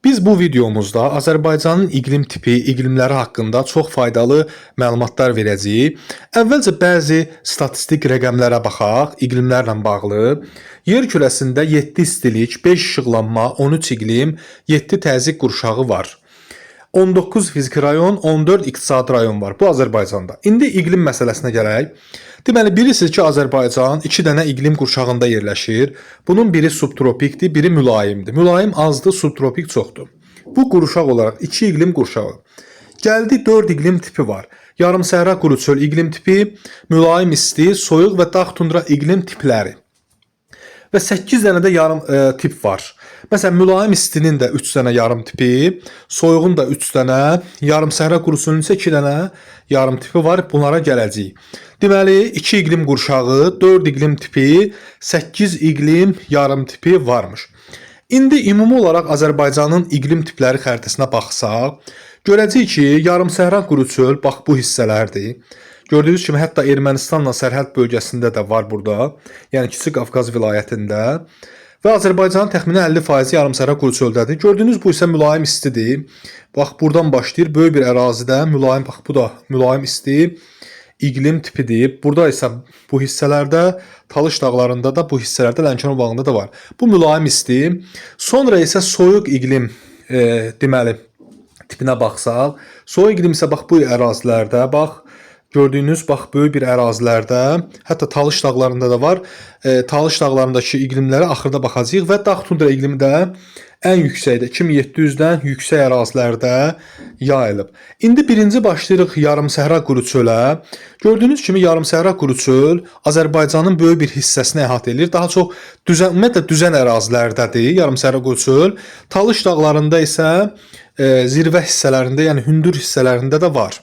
Biz bu videomuzda Azərbaycanın iqlim tipi, iqlimləri haqqında çox faydalı məlumatlar verəcəyik. Əvvəlcə bəzi statistik rəqəmlərə baxaq, iqlimlərlə bağlı. Yer kürəsində 7 istilik, 5 işıqlanma, 13 iqlim, 7 təzyiq qurşağı var. 19 fiziki rayon, 14 iqtisadi rayon var. Bu Azərbaycanda. İndi iqlim məsələsinə gələk. Deməli, bilirsiniz ki, Azərbaycan 2 dənə iqlim qurşağında yerləşir. Bunun biri subtropikdir, biri mülayimdir. Mülayim azdır, subtropik çoxdur. Bu qurşaq olaraq 2 iqlim qurşağı. Gəldi 4 iqlim tipi var. Yarım səhra quru çöl iqlim tipi, mülayim isti, soyuq və dağ tundra iqlim tipləri. Və 8 dənə də yarım tip var. Məsələn, mülayim istinin də 3 dənə yarım tipi, soyuğun da 3 dənə, yarım səhra qurusunun isə 2 dənə yarım tipi var. Bunlara gələcəyik. Deməli, 2 iqlim qurşağı, 4 iqlim tipi, 8 iqlim yarım tipi varmış. İndi ümumi olaraq Azərbaycanın iqlim tipləri xəritəsinə baxsaq, görəcəyik ki, yarım səhra quru çöl bax bu hissələrdir. Gördüyünüz kimi, hətta Ermənistanla sərhəd bölgəsində də var burada. Yəni, Kiçik Qafqaz vilayətində. Və Azərbaycanın təxminən 50% yarım səhra quru çöldədir. Gördüyünüz bu isə mülayim istidir. Bax, buradan başlayır. Böyük bir ərazidə mülayim, bax, bu da mülayim isti iqlim tipidir. Burada isə bu hissələrdə, Talış dağlarında da, bu hissələrdə Lənkəran ovalığında da var. Bu mülayim isti. Sonra isə soyuq iqlim, deməli, tipinə baxsaq. Soyuq iqlim isə bax, bu ərazilərdə, bax, gördüyünüz bax böyük bir ərazilərdə, hətta Talış dağlarında da var. Talış dağlarındakı iqlimlərə axırda baxacağıq və dağ tundra iqlimi də ən yüksəkdə 2700-dən yüksək ərazilərdə yayılıb. İndi birinci başlayırıq yarım səhra quru çölə. Gördüyünüz kimi yarım səhra quru çöl Azərbaycanın böyük bir hissəsini əhatə edir. Daha çox ümumiyyətlə düzən ərazilərdədir yarım səhra quru çöl. Talış dağlarında isə zirvə hissələrində, yəni hündür hissələrində də var.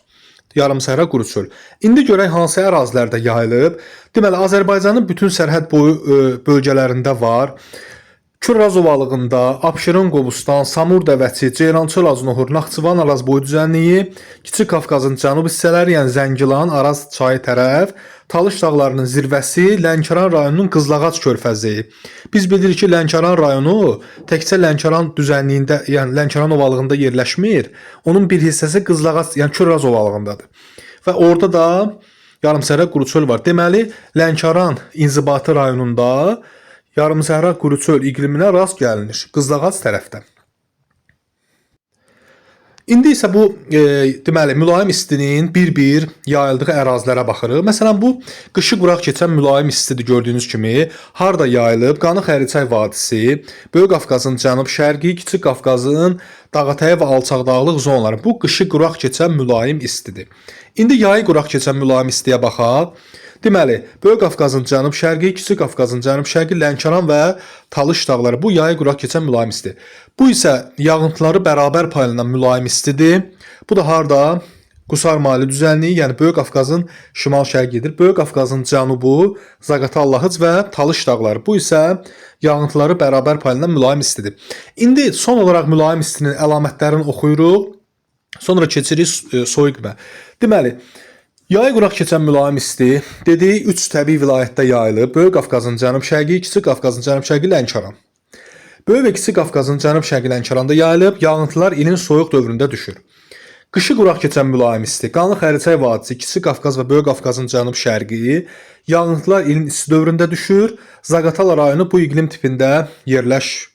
Yarım səhra quru çöl. İndi görək hansı ərazilərdə yayılıb. Deməli, Azərbaycanın bütün sərhəd boyu bölgələrində var. Küraz ovalığında, Abşeron, Qobustan, Samur dəvəçi, Ceyrançöl, Aznohur, Naxçıvan, Araz boyu düzənliyi, Kiçik Qafqazın cənub hissələri, yəni Zəngilan, Araz çayı tərəf, Talış dağlarının zirvəsi, Lənkəran rayonunun Qızlağac körfəzi. Biz bilirik ki, Lənkəran rayonu təkcə Lənkəran düzənliyində, yəni Lənkəran ovalığında yerləşmir. Onun bir hissəsi Qızlağac, yəni Küraz ovalığındadır. Və orada da yarım səhra quru çöl var. Deməli, Lənkəran inzibati rayonunda yarım səhra quru çöl iqliminə rast gəlinir Qızlağac tərəfdən. İndi isə bu deməli mülayim istinin bir-bir yayıldığı ərazilərə baxırıq. Məsələn, bu qışı quraq keçən mülayim istidir gördüyünüz kimi. Harda yayılıb? Qanı-Xəriçay vadisi, Böyük Qafqazın cənub-şərqi, Kiçik Qafqazın dağətəyi və alçaqdağlıq zonaları. Bu qışı quraq keçən mülayim istidir. İndi yayı quraq keçən mülayim istiyə baxaq. Deməli, Böyük Qafqazın cənub-şərqi, Kiçik Qafqazın cənub-şərqi, Lənkəran və Talış dağları bu yayı quraq keçən mülayim isti. Bu isə yağıntıları bərabər paylanan mülayim istidir. Bu da harda? Qusar Mali düzənliyi, yəni Böyük Qafqazın şimal-şərqidir. Böyük Qafqazın cənubu, Zaqatala, Lahıc və Talış dağları. Bu isə yağıntıları bərabər paylanan mülayim istidir. İndi son olaraq mülayim istinin əlamətlərini oxuyuruq. Sonra keçirik soyuq iqlimə. Deməli, yayı quraq keçən mülayim isti dediyi 3 təbii vilayətdə yayılıb. Böyük Qafqazın cənub-şərqi, Kiçik Qafqazın cənub-şərqi, Lənkəran. Böyük və Kiçik Qafqazın cənub-şərqi Lənkəranda yayılıb. Yağıntılar ilin soyuq dövründə düşür. Qışı quraq keçən mülayim isti, Qanlı-Xəriçay vadisi, Kiçik Qafqaz və Böyük Qafqazın cənub-şərqi. Yağıntılar ilin isti dövründə düşür. Zaqatala rayonu bu iqlim tipində yerləşir.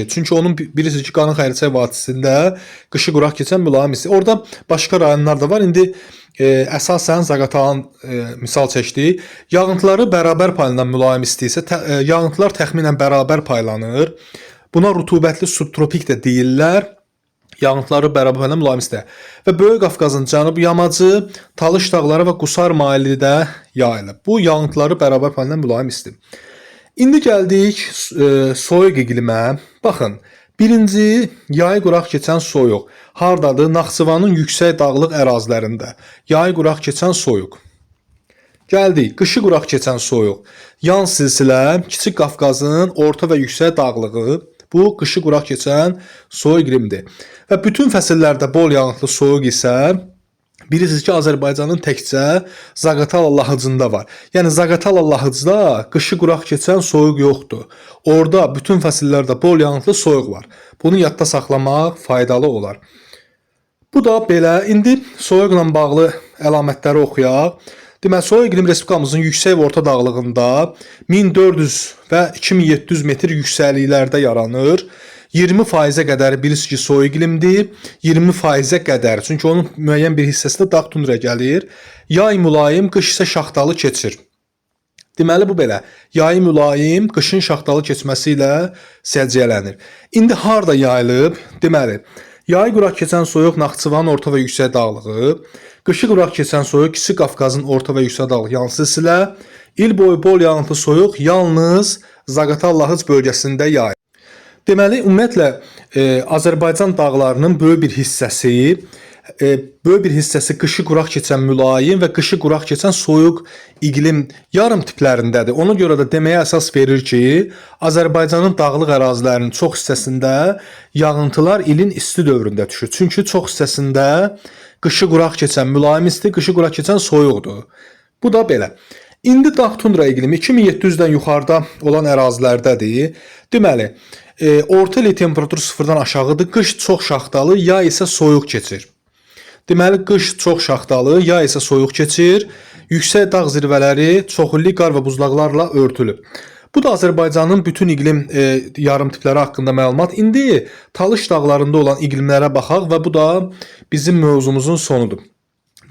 Çünki onun bilirsiniz ki, Qanlı-Xəriçay vadisində qışı quraq keçən mülayim isti. Orada başqa rayonlar da var. İndi əsasən Zaqatalanın misal çəkdik. Yağıntıları bərabər paylanan mülayim isti isə yağıntılar təxminən bərabər paylanır. Buna rutubətli subtropik də deyirlər. Yağıntıları bərabər paylanan mülayim isti. Və Böyük Qafqazın cənub yamacı, Talış dağları və Qusar Malidə yayılıb. Bu yağıntıları bərabər paylanan mülayim isti. İndi gəldik soyuq iqlimə. Baxın, birinci yayı quraq keçən soyuq. Hardadır? Naxçıvanın yüksək dağlıq ərazilərində. Yayı quraq keçən soyuq. Gəldik, qışı quraq keçən soyuq. Yan silsilə, Kiçik Qafqazın orta və yüksək dağlığı. Bu, qışı quraq keçən soyuq iqlimdir. Və bütün fəsillərdə bol yağıntılı soyuq isə Bilirsiniz ki, Azərbaycanın təkcə Zaqatala lahıcında var. Yəni Zaqatala lahıcda qışı quraq keçən soyuq yoxdur. Orada bütün fəsillərdə bol yağıntılı soyuq var. Bunu yadda saxlamaq faydalı olar. Bu da belə. İndi soyuqla bağlı əlamətləri oxuyaq. Deməli, soyuq iqlim Respublikamızın yüksək və orta dağlığında 1400 və 2700 metr yüksəkliklərdə yaranır. 20%-ə qədər bilirsiniz ki, soyuq iqlimdir. 20%-ə qədər, çünki onun müəyyən bir hissəsində dağ tundra gəlir. Yay mülayim, qış isə şaxtalı keçir. Deməli, bu belə. Yay mülayim, qışın şaxtalı keçməsi ilə səciyyələnir. İndi harda yayılıb? Deməli, yay quraq keçən soyuq Naxçıvanın orta və yüksək dağlığı, qışı quraq keçən soyuq Kiçik Qafqazın orta və yüksək dağlıq yansısı ilə, il boyu bol yağıntılı soyuq yalnız Zaqatala lahıc bölgəsində yayılır. Deməli, ümumiyyətlə, Azərbaycan dağlarının böyük bir hissəsi qışı quraq keçən mülayim və qışı quraq keçən soyuq iqlim yarım tiplərindədir. Ona görə də deməyə əsas verir ki, Azərbaycanın dağlıq ərazilərinin çox hissəsində yağıntılar ilin isti dövründə düşür. Çünki çox hissəsində qışı quraq keçən mülayim isti, qışı quraq keçən soyuqdur. Bu da belə. İndi dağ tundra iqlimi 2700-dən yuxarıda olan ərazilərdədir. Deməli, orta il temperatur sıfırdan aşağıdır, qış çox şaxtalı, yay isə soyuq keçir. Deməli, qış çox şaxtalı, yay isə soyuq keçir. Yüksək dağ zirvələri çoxillik qar və buzlaqlarla örtülüb. Bu da Azərbaycanın bütün iqlim yarım tipləri haqqında məlumat. İndi Talış dağlarında olan iqlimlərə baxaq və bu da bizim mövzumuzun sonudur.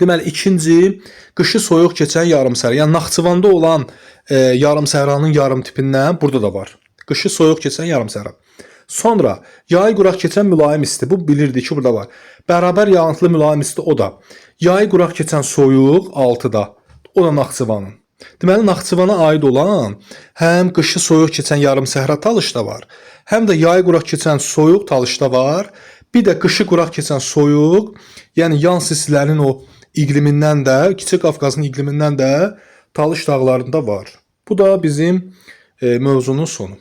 Deməli, ikinci, qışı soyuq keçən yarım səhra. Yəni, Naxçıvanda olan yarım səhranın yarım tipindən burada da var. Qışı soyuq keçən yarım səhra. Sonra, yayı quraq keçən mülayim isti. Bu bilirdik ki, burada var. Bərabər yağıntılı mülayim isti o da. Yayı quraq keçən soyuq 6-da. O da Naxçıvanın. Deməli, Naxçıvana aid olan həm qışı soyuq keçən yarım səhra Talışda var, həm də yayı quraq keçən soyuq Talışda var. Bir də qışı quraq keçən soyuq, yəni yan sisilərin o iqlimindən də, Kiçik Qafqazın iqlimindən də Talış dağlarında var. Bu da bizim mövzunun sonu.